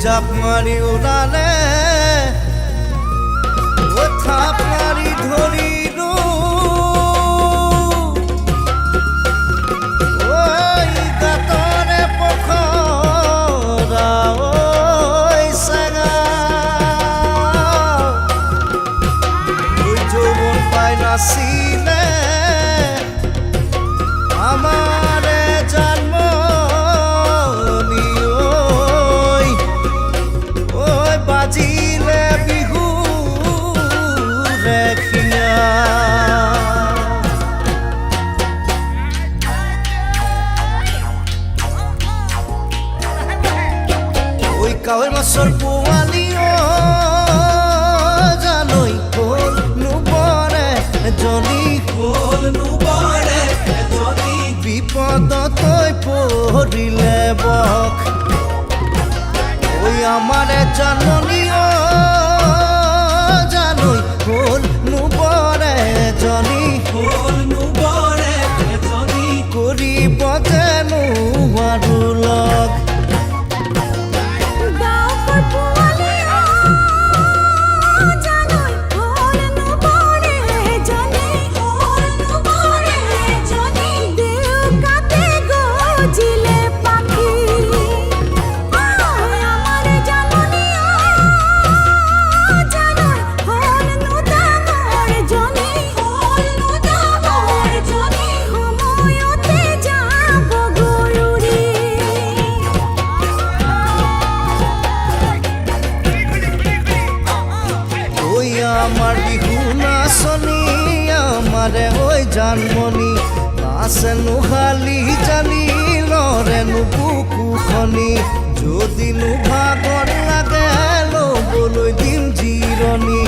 জাপ মাৰি ওলালে থাপ মাৰি ধৰিলো গাতৰে পখৰা চেঙা যৌৱন পাই নাছিলে আমাৰে জন্মনি ঐ বাজিলে বিহু ৰেখিয়া ঐ কাৱৈ মাছৰ পোৱালি জানৈ কল নুবৰে এজনী বিপদতৈ পৰিলে বক ঐ আমাৰে জন্মনি জানৈ কল নুবৰে এজনী কৰিব যেনো আৰু লগ আমাৰ বিহু নাচনি আমাৰে ওই জানমনি নাচেনো খালি জানি লৰেনো বুকুখনি যদিনো ভাগৰ লাগে ল'বলৈ দিম জিৰণি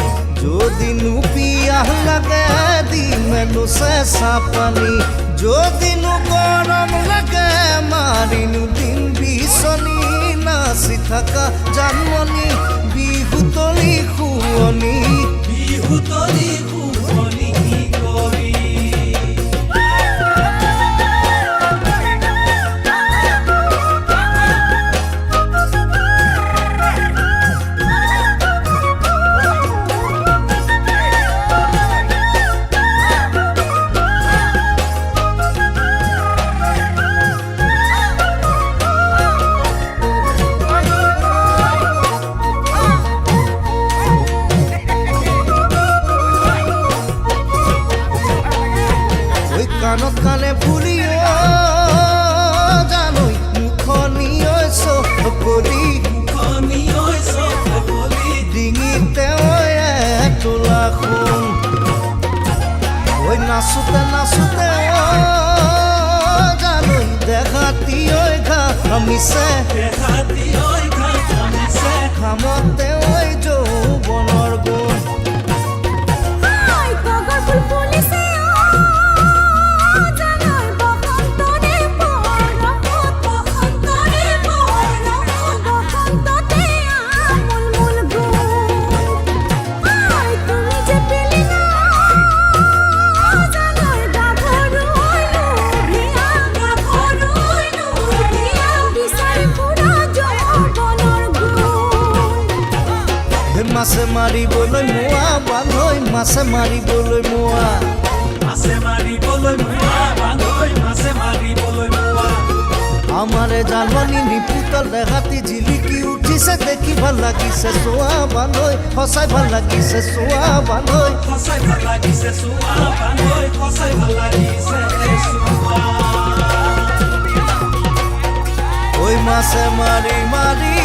যদিনো পিয়াহ লাগে দিমেনো চেঁচা পানী যদিনো গৰম লাগে মাৰিনো দিম বিচনী নাচি থকা জানমনি বিহুতলি শুৱনি বিহুতলি শুৱনি কৰি কাণত কাণে ফুলিও জানৈ মুখনি চকলি ডিঙিতে তোলা সোণ ঐ নাচোতে নাচোতে জানৈ দেখাতি ঘামিছে খামতে যৌৱনৰ গুণ মাছে মাৰিবলৈ মোৱা বান্ধৈ মাছে মাৰিবলৈ মোৱা আমাৰে জানমনি নিপুতল দেখাতি জিলিকি উঠিছে দেখি ভাল লাগিছে চোৱা বান্ধৈ সঁচাই ভাল লাগিছে চোৱা বান্ধৈ ঐ মাছে মাৰি মাৰি